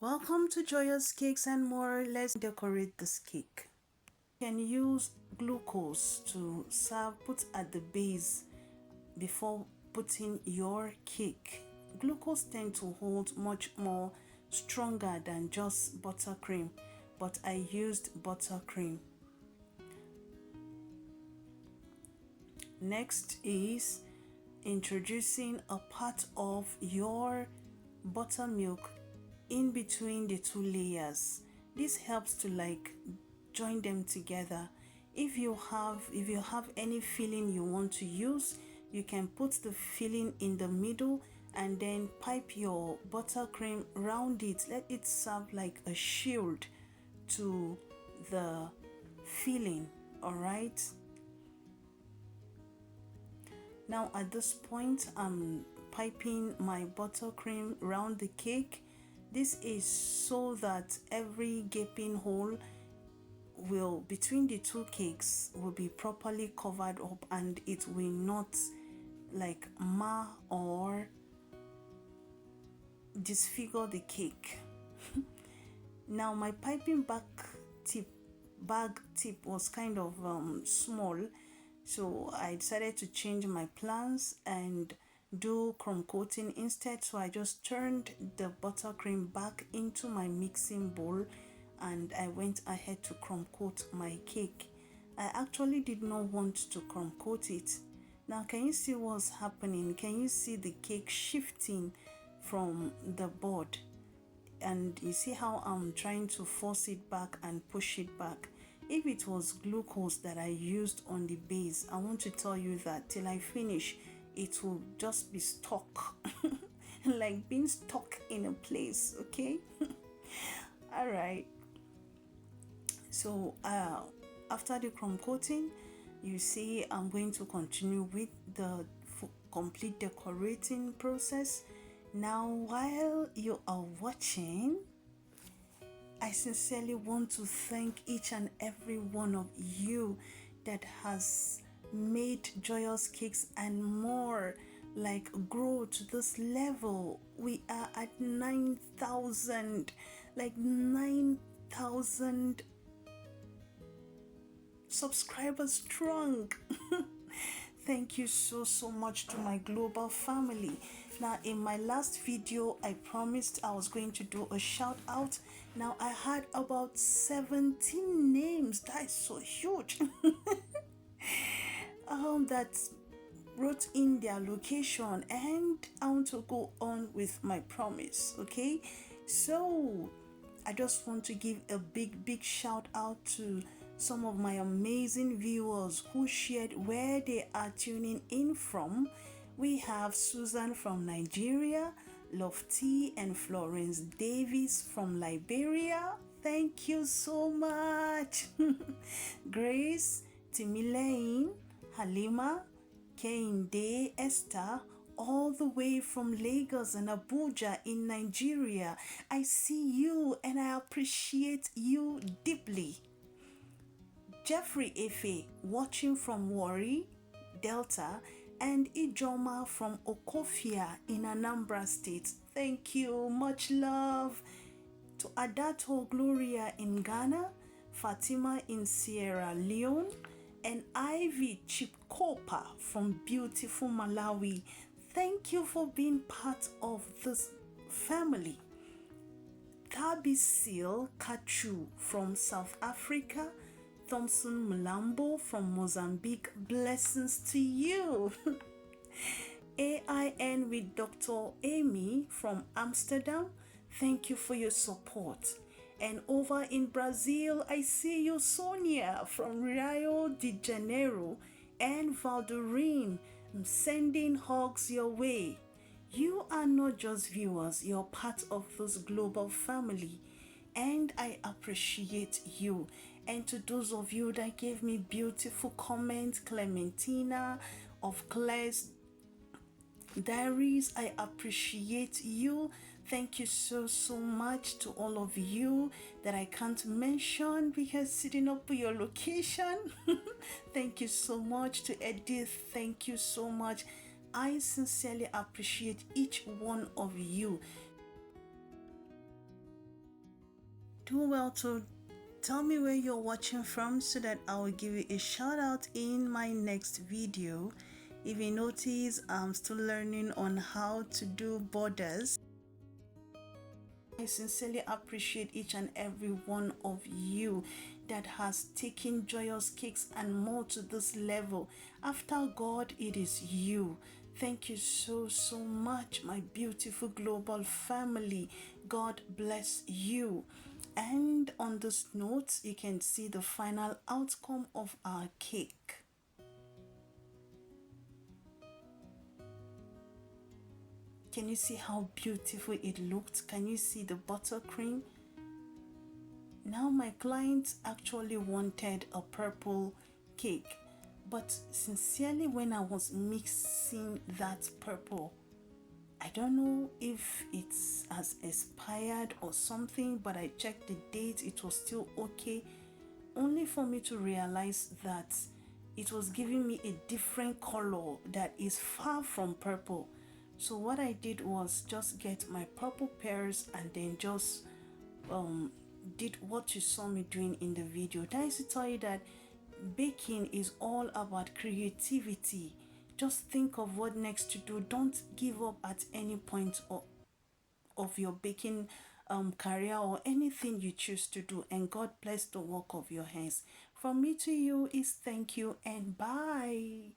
Welcome to Joyous Cakes and More. Let's decorate this cake. You can use glucose to put at the base before putting your cake. Glucose tends to hold much more stronger than just buttercream, but I used buttercream. Next is introducing a part of your buttermilk in between the two layers. This helps to join them together. If you have any filling you want to use, you can put the filling in the middle and then pipe your buttercream around it. Let it serve like a shield to the filling. All right. Now at this point, I'm piping my buttercream around the cake. This is so that every gaping hole between the two cakes will be properly covered up and it will not mar or disfigure the cake. Now my piping bag tip was kind of small, so I decided to change my plans and do crumb coating instead. So I just turned the buttercream back into my mixing bowl and I went ahead to crumb coat my cake. I actually did not want to crumb coat it. Now can you see what's happening? Can you see the cake shifting from the board? And you see how I'm trying to force it back and push it back. If it was glucose that I used on the base, I want to tell you that till I finish, it will just be stuck like being stuck in a place. Okay. All right, so after the crumb coating, you see I'm going to continue with the complete decorating process. Now while you are watching, I sincerely want to thank each and every one of you that has made Joyous Cakes and More grow to this level. We are at 9,000 subscribers strong. Thank you so much to my global family. Now in my last video I promised I was going to do a shout out. Now I had about 17 names. That is so huge. That wrote in their location, and I want to go on with my promise. Okay, so I just want to give a big shout out to some of my amazing viewers who shared where they are tuning in from. We have Susan from Nigeria, Lofty and Florence Davis from Liberia. Thank you so much. Grace, Timilein, Halima, Kehinde, Esther, all the way from Lagos and Abuja in Nigeria. I see you and I appreciate you deeply. Jeffrey Efe, watching from Warri, Delta, and Ijoma from Okofia in Anambra State. Thank you, much love. To Adato Gloria in Ghana, Fatima in Sierra Leone, and Ivy Chipkopa from beautiful Malawi. Thank you for being part of this family. Tabisil Kachu from South Africa, Thompson Mulambo from Mozambique. Blessings to you. AIN with Dr. Amy from Amsterdam. Thank you for your support. And over in Brazil, I see you, Sonia from Rio de Janeiro, and Valdirene. I'm sending hugs your way. You are not just viewers, you're part of this global family, and I appreciate you. And to those of you that gave me beautiful comments, Clementina of Claire's Diaries, I appreciate you. Thank you so much to all of you that I can't mention because sitting up with your location. Thank you so much to Edith. Thank you so much. I sincerely appreciate each one of you. Do well to tell me where you're watching from so that I will give you a shout out in my next video. If you notice, I'm still learning on how to do borders. I sincerely appreciate each and every one of you that has taken Joyous Cakes and more to this level. After God, it is you. Thank you so, so much, my beautiful global family. God bless you. And on this note, you can see the final outcome of our cake. Can you see how beautiful it looked? Can you see the buttercream? Now my client actually wanted a purple cake, but sincerely when I was mixing that purple, I don't know if it has expired or something, but I checked the date, it was still okay, only for me to realize that it was giving me a different color that is far from purple. So what I did was just get my purple pears and then just um did what you saw me doing in the video. That is to tell you that baking is all about creativity. Just think of what next to do. Don't give up at any point of your baking career or anything you choose to do, and God bless the work of your hands. From me to you is thank you and bye.